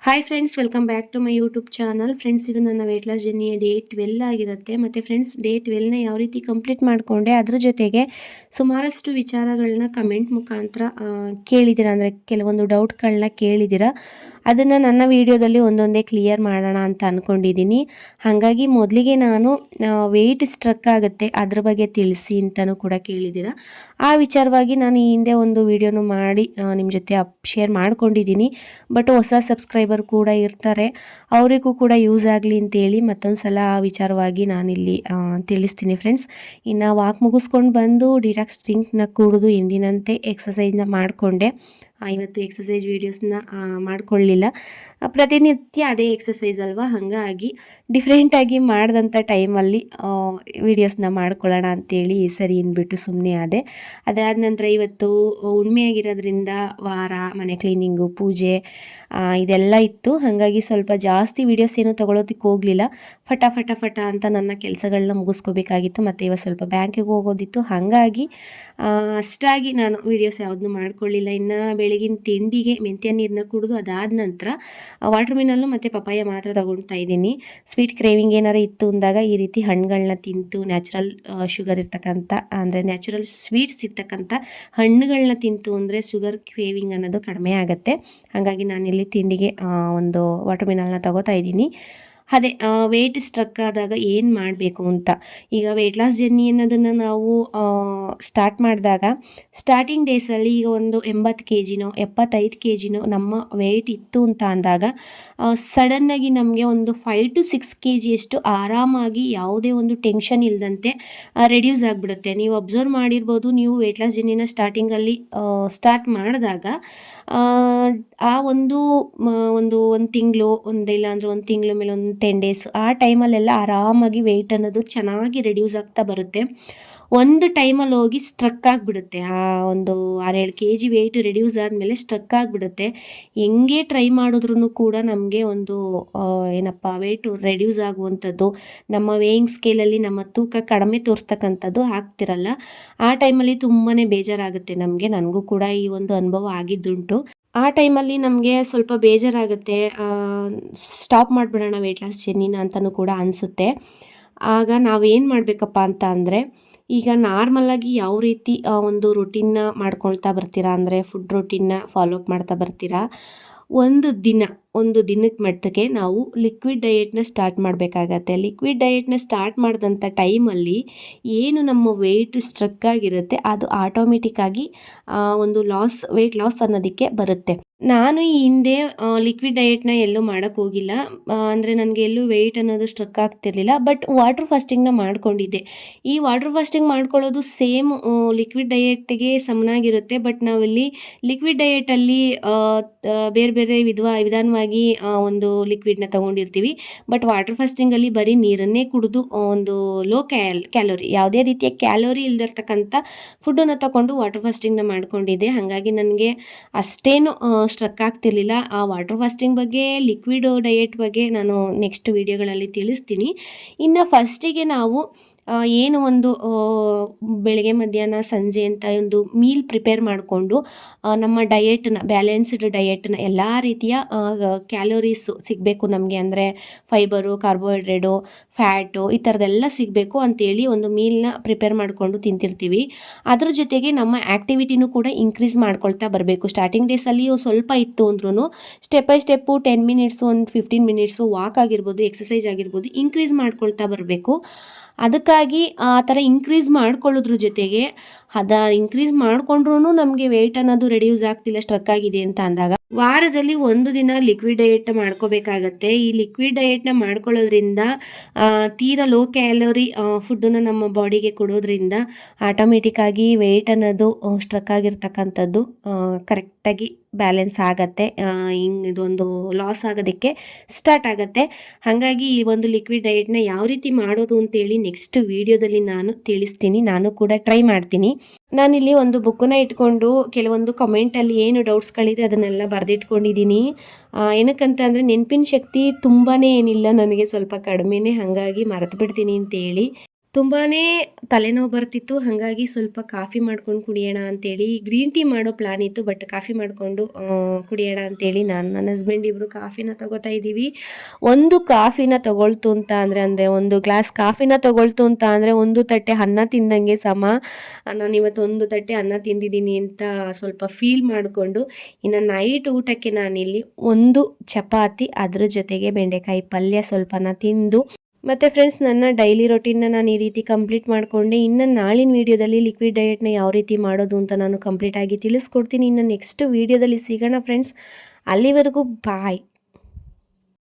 Hi friends, welcome back to my YouTube channel. Friends, ಇದು ನನ್ನ weight loss ಜರ್ನಿಯ day 12 ಆಗಿರುತ್ತೆ. ಮತ್ತು ಫ್ರೆಂಡ್ಸ್, ಡೇ 12ನ ಯಾವ ರೀತಿ ಕಂಪ್ಲೀಟ್ ಮಾಡಿಕೊಂಡೆ, ಅದ್ರ ಜೊತೆಗೆ ಸುಮಾರಷ್ಟು ವಿಚಾರಗಳನ್ನ ಕಮೆಂಟ್ ಮುಖಾಂತರ ಕೇಳಿದ್ದೀರಾ, ಅಂದರೆ ಕೆಲವೊಂದು ಡೌಟ್ಗಳನ್ನ ಕೇಳಿದ್ದೀರಾ. ಅದನ್ನು ನನ್ನ ವಿಡಿಯೋದಲ್ಲಿ ಒಂದೊಂದೇ ಕ್ಲಿಯರ್ ಮಾಡೋಣ ಅಂತ ಅಂದ್ಕೊಂಡಿದ್ದೀನಿ. ಹಾಗಾಗಿ ಮೊದಲಿಗೆ ನಾನು ವೆಯ್ಟ್ ಸ್ಟ್ರಕ್ ಆಗುತ್ತೆ, ಅದ್ರ ಬಗ್ಗೆ ತಿಳಿಸಿ ಅಂತಲೂ ಕೂಡ ಕೇಳಿದ್ದೀರಾ. ಆ ವಿಚಾರವಾಗಿ ನಾನು ಈ ಹಿಂದೆ ಒಂದು ವಿಡಿಯೋನು ಮಾಡಿ ನಿಮ್ಮ ಜೊತೆ ಶೇರ್ ಮಾಡ್ಕೊಂಡಿದ್ದೀನಿ. ಬಟ್ ಹೊಸ ಸಬ್ಸ್ಕ್ರೈಬರ್ ಕೂಡ ಇರ್ತಾರೆ, ಅವರಿಗೂ ಕೂಡ ಯೂಸ್ ಆಗಲಿ ಅಂತೇಳಿ ಮತ್ತೊಂದು ಸಲ ಆ ವಿಚಾರವಾಗಿ ನಾನಿಲ್ಲಿ ತಿಳಿಸ್ತೀನಿ ಫ್ರೆಂಡ್ಸ್. ಇನ್ನು ವಾಕ್ ಮುಗಿಸ್ಕೊಂಡು ಬಂದು ಡಿಟಾಕ್ಸ್ ಡ್ರಿಂಕ್ನ ಕುಡಿದು ಎಂದಿನಂತೆ ಎಕ್ಸಸೈಸ್ನ ಮಾಡಿಕೊಂಡೆ. ಇವತ್ತು ಎಕ್ಸಸೈಸ್ ವೀಡಿಯೋಸ್ನ ಮಾಡಿಕೊಳ್ಳಿಲ್ಲ, ಪ್ರತಿನಿತ್ಯ ಅದೇ ಎಕ್ಸಸೈಸ್ ಅಲ್ವಾ, ಹಾಗಾಗಿ ಡಿಫ್ರೆಂಟಾಗಿ ಮಾಡಿದಂಥ ಟೈಮಲ್ಲಿ ವೀಡಿಯೋಸ್ನ ಮಾಡ್ಕೊಳ್ಳೋಣ ಅಂತೇಳಿ ಸರಿ ಅಂದ್ಬಿಟ್ಟು ಸುಮ್ಮನೆ ಆದೆ. ಅದಾದ ನಂತರ ಇವತ್ತು ಹುಣ್ಮೆ ಆಗಿರೋದ್ರಿಂದ ವಾರ, ಮನೆ ಕ್ಲೀನಿಂಗು, ಪೂಜೆ ಇದೆಲ್ಲ ಇತ್ತು. ಹಾಗಾಗಿ ಸ್ವಲ್ಪ ಜಾಸ್ತಿ ವೀಡಿಯೋಸ್ ಏನೂ ತೊಗೊಳೋದಕ್ಕೆ ಹೋಗಲಿಲ್ಲ. ಫಟ ಅಂತ ನನ್ನ ಕೆಲಸಗಳನ್ನ ಮುಗಿಸ್ಕೋಬೇಕಾಗಿತ್ತು. ಮತ್ತು ಇವತ್ತು ಸ್ವಲ್ಪ ಬ್ಯಾಂಕಿಗೆ ಹೋಗೋದಿತ್ತು, ಹಾಗಾಗಿ ಅಷ್ಟಾಗಿ ನಾನು ವೀಡಿಯೋಸ್ ಯಾವುದನ್ನೂ ಮಾಡ್ಕೊಳ್ಳಿಲ್ಲ. ಇನ್ನು ಬೆಳಗಿನ ತಿಂಡಿಗೆ ಮೆಂತ್ಯ ನೀರನ್ನ ಕುಡಿದು ಅದಾದ ನಂತರ ವಾಟರ್ ಮಿನಲ್ಲು ಮತ್ತು ಪಪಾಯ ಮಾತ್ರ ತೊಗೊಳ್ತಾ ಇದ್ದೀನಿ. ಸ್ವೀಟ್ ಕ್ರೇವಿಂಗ್ ಏನಾರು ಇತ್ತು ಅಂದಾಗ ಈ ರೀತಿ ಹಣ್ಣುಗಳನ್ನ ತಿಂತು ನ್ಯಾಚುರಲ್ ಶುಗರ್ ಇರ್ತಕ್ಕಂಥ, ಅಂದರೆ ನ್ಯಾಚುರಲ್ ಸ್ವೀಟ್ಸ್ ಇರ್ತಕ್ಕಂಥ ಹಣ್ಣುಗಳನ್ನ ತಿಂತು ಅಂದರೆ ಶುಗರ್ ಕ್ರೇವಿಂಗ್ ಅನ್ನೋದು ಕಡಿಮೆ ಆಗುತ್ತೆ. ಹಾಗಾಗಿ ನಾನಿಲ್ಲಿ ತಿಂಡಿಗೆ ಒಂದು ವಾಟರ್ ಮಿನಲ್ನ ತೊಗೋತಾ ಇದ್ದೀನಿ. ಅದೇ ವೆಯ್ಟ್ ಸ್ಟ್ರಕ್ ಆದಾಗ ಏನು ಮಾಡಬೇಕು ಅಂತ. ಈಗ ವೆಯ್ಟ್ ಲಾಸ್ ಜರ್ನಿ ಅನ್ನೋದನ್ನು ನಾವು ಸ್ಟಾರ್ಟ್ ಮಾಡಿದಾಗ ಸ್ಟಾರ್ಟಿಂಗ್ ಡೇಸಲ್ಲಿ ಈಗ ಒಂದು 80 kg 75 kg ನಮ್ಮ ವೆಯ್ಟ್ ಇತ್ತು ಅಂತ ಅಂದಾಗ ಸಡನ್ನಾಗಿ ನಮಗೆ ಒಂದು 5 to 6 kg ಅಷ್ಟು ಆರಾಮಾಗಿ ಯಾವುದೇ ಒಂದು ಟೆನ್ಷನ್ ಇಲ್ಲದಂತೆ ರೆಡ್ಯೂಸ್ ಆಗಿಬಿಡುತ್ತೆ. ನೀವು ಅಬ್ಸರ್ವ್ ಮಾಡಿರ್ಬೋದು, ನೀವು ವೆಯ್ಟ್ ಲಾಸ್ ಜರ್ನಿನ ಸ್ಟಾರ್ಟಿಂಗಲ್ಲಿ ಸ್ಟಾರ್ಟ್ ಮಾಡಿದಾಗ ಆ ಒಂದು ತಿಂಗಳು, ಇಲ್ಲ ಅಂದರೆ ಒಂದು ತಿಂಗಳ ಮೇಲೆ ಒಂದು 10 days ಆ ಟೈಮಲ್ಲೆಲ್ಲ ಆರಾಮಾಗಿ ವೆಯ್ಟ್ ಅನ್ನೋದು ಚೆನ್ನಾಗಿ ರೆಡ್ಯೂಸ್ ಆಗ್ತಾ ಬರುತ್ತೆ. ಒಂದು ಟೈಮಲ್ಲಿ ಹೋಗಿ ಸ್ಟ್ರಕ್ ಆಗಿಬಿಡುತ್ತೆ. ಆ ಒಂದು 6-7 kg ವೆಯ್ಟ್ ರೆಡ್ಯೂಸ್ ಆದಮೇಲೆ ಸ್ಟ್ರಕ್ ಆಗಿಬಿಡುತ್ತೆ. ಹೆಂಗೆ ಟ್ರೈ ಮಾಡಿದ್ರೂ ಕೂಡ ನಮಗೆ ಒಂದು ವೆಯ್ಟ್ ರೆಡ್ಯೂಸ್ ಆಗುವಂಥದ್ದು, ನಮ್ಮ ವೇಯಿಂಗ್ ಸ್ಕೇಲಲ್ಲಿ ನಮ್ಮ ತೂಕ ಕಡಿಮೆ ತೋರಿಸ್ತಕ್ಕಂಥದ್ದು ಆಗ್ತಿರಲ್ಲ. ಆ ಟೈಮಲ್ಲಿ ತುಂಬಾ ಬೇಜಾರಾಗುತ್ತೆ ನಮಗೆ. ನನಗೂ ಕೂಡ ಈ ಒಂದು ಅನುಭವ ಆಗಿದ್ದುಂಟು. ಆ ಟೈಮಲ್ಲಿ ನಮಗೆ ಸ್ವಲ್ಪ ಬೇಜಾರಾಗುತ್ತೆ, ಸ್ಟಾಪ್ ಮಾಡಿಬಿಡೋಣ ವೆಯ್ಟ್ ಲಾಸ್ ಜರ್ನಿನ ಅಂತಲೂ ಕೂಡ ಅನಿಸುತ್ತೆ. ಆಗ ನಾವೇನು ಮಾಡಬೇಕಪ್ಪ ಅಂತ ಅಂದರೆ, ಈಗ ನಾರ್ಮಲಾಗಿ ಯಾವ ರೀತಿ ಒಂದು ರುಟೀನ್ನ ಮಾಡ್ಕೊಳ್ತಾ ಬರ್ತೀರಾ, ಅಂದರೆ ಫುಡ್ ರುಟೀನ್ನ ಫಾಲೋ ಅಪ್ ಮಾಡ್ತಾ ಬರ್ತೀರಾ, ಒಂದು ದಿನಕ್ಕೆ ಮಟ್ಟಿಗೆ ನಾವು ಲಿಕ್ವಿಡ್ ಡಯೆಟ್ನ ಸ್ಟಾರ್ಟ್ ಮಾಡಬೇಕಾಗತ್ತೆ. ಲಿಕ್ವಿಡ್ ಡಯೆಟ್ನ ಸ್ಟಾರ್ಟ್ ಮಾಡಿದಂಥ ಟೈಮಲ್ಲಿ ಏನು ನಮ್ಮ ವೆಯ್ಟ್ ಸ್ಟ್ರಕ್ ಆಗಿರುತ್ತೆ ಅದು ಆಟೋಮೆಟಿಕ್ಕಾಗಿ ಒಂದು ವೆಯ್ಟ್ ಲಾಸ್ ಅನ್ನೋದಕ್ಕೆ ಬರುತ್ತೆ. ನಾನು ಈ ಹಿಂದೆ ಲಿಕ್ವಿಡ್ ಡಯೆಟ್ನ ಎಲ್ಲೂ ಮಾಡೋಕ್ಕೋಗಿಲ್ಲ, ಅಂದರೆ ನನಗೆ ಎಲ್ಲೂ ವೆಯ್ಟ್ ಅನ್ನೋದು ಸ್ಟ್ರಕ್ ಆಗ್ತಿರ್ಲಿಲ್ಲ. ಬಟ್ ವಾಟರ್ ಫಾಸ್ಟಿಂಗ್ನ ಮಾಡ್ಕೊಂಡಿದ್ದೆ. ಈ ವಾಟರ್ ಫಾಸ್ಟಿಂಗ್ ಮಾಡ್ಕೊಳ್ಳೋದು ಸೇಮ್ ಲಿಕ್ವಿಡ್ ಡಯೆಟ್ಗೆ ಸಮನಾಗಿರುತ್ತೆ. ಬಟ್ ನಾವಿಲ್ಲಿ ಲಿಕ್ವಿಡ್ ಡಯೆಟಲ್ಲಿ ಬೇರೆ ಬೇರೆ ವಿಧಾನವಾಗಿ ಒಂದು ಲಿಕ್ವಿಡ್ನ ತೊಗೊಂಡಿರ್ತೀವಿ. ಬಟ್ ವಾಟರ್ ಫಾಸ್ಟಿಂಗಲ್ಲಿ ಬರೀ ನೀರನ್ನೇ ಕುಡಿದು ಒಂದು ಲೋ ಕ್ಯಾಲೋರಿ, ಯಾವುದೇ ರೀತಿಯ ಕ್ಯಾಲೋರಿ ಇಲ್ದಿರ್ತಕ್ಕಂಥ ಫುಡ್ಡನ್ನು ತಗೊಂಡು ವಾಟರ್ ಫಾಸ್ಟಿಂಗ್ನ ಮಾಡ್ಕೊಂಡಿದ್ದೆ. ಹಾಗಾಗಿ ನನಗೆ ಅಷ್ಟೇನು ಸ್ಟ್ರಕ್ ಆಗ್ತಿರ್ಲಿಲ್ಲ. ಆ ವಾಟರ್ ಫಾಸ್ಟಿಂಗ್ ಬಗ್ಗೆ, ಲಿಕ್ವಿಡ್ ಡಯೆಟ್ ಬಗ್ಗೆ ನಾನು ನೆಕ್ಸ್ಟ್ ವಿಡಿಯೋಗಳಲ್ಲಿ ತಿಳಿಸ್ತೀನಿ. ಇನ್ನು ಫಸ್ಟಿಗೆ ನಾವು ಏನು ಒಂದು ಬೆಳಗ್ಗೆ, ಮಧ್ಯಾಹ್ನ, ಸಂಜೆ ಅಂತ ಒಂದು ಮೀಲ್ ಪ್ರಿಪೇರ್ ಮಾಡಿಕೊಂಡು ನಮ್ಮ ಡಯೆಟ್ನ, ಬ್ಯಾಲೆನ್ಸ್ಡ್ ಡಯೆಟ್ನ, ಎಲ್ಲ ರೀತಿಯ ಕ್ಯಾಲೋರೀಸು ಸಿಗಬೇಕು ನಮಗೆ, ಅಂದರೆ ಫೈಬರು, ಕಾರ್ಬೋಹೈಡ್ರೇಟು, ಫ್ಯಾಟು ಈ ಥರದ್ದೆಲ್ಲ ಸಿಗಬೇಕು ಅಂತೇಳಿ ಒಂದು ಮೀಲ್ನ ಪ್ರಿಪೇರ್ ಮಾಡಿಕೊಂಡು ತಿಂತಿರ್ತೀವಿ. ಅದ್ರ ಜೊತೆಗೆ ನಮ್ಮ ಆ್ಯಕ್ಟಿವಿಟಿನೂ ಕೂಡ ಇನ್ಕ್ರೀಸ್ ಮಾಡ್ಕೊಳ್ತಾ ಬರಬೇಕು. ಸ್ಟಾರ್ಟಿಂಗ್ ಡೇಸಲ್ಲಿ ಸ್ವಲ್ಪ ಇತ್ತು ಅಂದ್ರೂ ಸ್ಟೆಪ್ ಬೈ ಸ್ಟೆಪ್ಪು 10 minutes, ಒಂದು 15 minutes ವಾಕ್ ಆಗಿರ್ಬೋದು, ಎಕ್ಸಸೈಸ್ ಆಗಿರ್ಬೋದು, ಇನ್ಕ್ರೀಸ್ ಮಾಡ್ಕೊಳ್ತಾ ಬರಬೇಕು. ಅದಕ್ಕಾಗಿ ಆ ಥರ ಇನ್ಕ್ರೀಸ್ ಮಾಡ್ಕೊಳ್ಳೋದ್ರ ಜೊತೆಗೆ ಇನ್ಕ್ರೀಸ್ ಮಾಡಿಕೊಂಡ್ರೂ ನಮಗೆ ವೆಯ್ಟ್ ಅನ್ನೋದು ರೆಡ್ಯೂಸ್ ಆಗ್ತಿಲ್ಲ, ಸ್ಟ್ರಕ್ ಆಗಿದೆ ಅಂತ ಅಂದಾಗ ವಾರದಲ್ಲಿ ಒಂದು ದಿನ ಲಿಕ್ವಿಡ್ ಡಯೆಟ್ ಮಾಡ್ಕೋಬೇಕಾಗತ್ತೆ. ಈ ಲಿಕ್ವಿಡ್ ಡಯೆಟ್ನ ಮಾಡ್ಕೊಳ್ಳೋದ್ರಿಂದ ತೀರಾ ಲೋ ಕ್ಯಾಲೋರಿ ಫುಡ್ಡನ್ನು ನಮ್ಮ ಬಾಡಿಗೆ ಕೊಡೋದ್ರಿಂದ ಆಟೋಮೆಟಿಕ್ಕಾಗಿ ವೆಯ್ಟ್ ಅನ್ನೋದು ಸ್ಟ್ರಕ್ ಆಗಿರ್ತಕ್ಕಂಥದ್ದು ಕರೆಕ್ಟಾಗಿ ಬ್ಯಾಲೆನ್ಸ್ ಆಗತ್ತೆ. ಇದೊಂದು ಲಾಸ್ ಆಗೋದಕ್ಕೆ ಸ್ಟಾರ್ಟ್ ಆಗುತ್ತೆ. ಹಾಗಾಗಿ ಈ ಒಂದು ಲಿಕ್ವಿಡ್ ಡಯೆಟ್ನ ಯಾವ ರೀತಿ ಮಾಡೋದು ಅಂತೇಳಿ ನೆಕ್ಸ್ಟ್ ವಿಡಿಯೋದಲ್ಲಿ ನಾನು ತಿಳಿಸ್ತೀನಿ. ನಾನು ಕೂಡ ಟ್ರೈ ಮಾಡ್ತೀನಿ. ನಾನಿಲ್ಲಿ ಒಂದು ಬುಕ್ಕನ್ನ ಇಟ್ಕೊಂಡು ಕೆಲವೊಂದು ಕಮೆಂಟಲ್ಲಿ ಏನು ಡೌಟ್ಸ್ಗಳಿದೆ ಅದನ್ನೆಲ್ಲ ಬರೆದಿಟ್ಕೊಂಡಿದ್ದೀನಿ. ಏನಕ್ಕಂತ ಅಂದರೆ ನೆನಪಿನ ಶಕ್ತಿ ತುಂಬಾ ಏನಿಲ್ಲ ನನಗೆ, ಸ್ವಲ್ಪ ಕಡಿಮೆನೇ, ಹಾಗಾಗಿ ಮರೆತು ಬಿಡ್ತೀನಿ ಅಂತೇಳಿ. ತುಂಬಾನೇ ತಲೆನೋವು ಬರ್ತಿತ್ತು. ಹಾಗಾಗಿ ಸ್ವಲ್ಪ ಕಾಫಿ ಮಾಡ್ಕೊಂಡು ಕುಡಿಯೋಣ ಅಂತೇಳಿ ಗ್ರೀನ್ ಟೀ ಮಾಡೋ ಪ್ಲಾನ್ ಇತ್ತು. ಬಟ್ ಕಾಫಿ ಮಾಡಿಕೊಂಡು ಕುಡಿಯೋಣ ಅಂತೇಳಿ ನಾನು ನನ್ನ ಹಸ್ಬೆಂಡ್ ಇಬ್ಬರು ಕಾಫಿನ ತಗೋತಾ ಇದ್ದೀವಿ. ಒಂದು ಕಾಫಿನ ತಗೊಳ್ತು ಅಂತ ಅಂದರೆ ಒಂದು ಗ್ಲಾಸ್ ಕಾಫಿನ ತಗೊಳ್ತು ಅಂತ ಅಂದರೆ ಒಂದು ತಟ್ಟೆ ಅನ್ನ ತಿಂದಂಗೆ ಸಮ. ನಾನಿವತ್ತು ಒಂದು ತಟ್ಟೆ ಅನ್ನ ತಿಂದಿದ್ದೀನಿ ಅಂತ ಸ್ವಲ್ಪ ಫೀಲ್ ಮಾಡಿಕೊಂಡು, ಇನ್ನು ನೈಟ್ ಊಟಕ್ಕೆ ನಾನಿಲ್ಲಿ ಒಂದು ಚಪಾತಿ ಅದ್ರ ಜೊತೆಗೆ ಬೆಂಡೆಕಾಯಿ ಪಲ್ಯ ಸ್ವಲ್ಪನ ತಿಂದು, ಮತ್ತು ಫ್ರೆಂಡ್ಸ್ ನನ್ನ ಡೈಲಿ ರೊಟೀನ್ನ ನಾನು ಈ ರೀತಿ ಕಂಪ್ಲೀಟ್ ಮಾಡಿಕೊಂಡೆ. ಇನ್ನು ನಾಳಿನ ವೀಡಿಯೋದಲ್ಲಿ ಲಿಕ್ವಿಡ್ ಡಯಟ್ನ ಯಾವ ರೀತಿ ಮಾಡೋದು ಅಂತ ನಾನು ಕಂಪ್ಲೀಟಾಗಿ ತಿಳಿಸ್ಕೊಡ್ತೀನಿ. ಇನ್ನು ನೆಕ್ಸ್ಟ್ ವೀಡಿಯೋದಲ್ಲಿ ಸಿಗೋಣ ಫ್ರೆಂಡ್ಸ್. ಅಲ್ಲಿವರೆಗೂ ಬಾಯ್.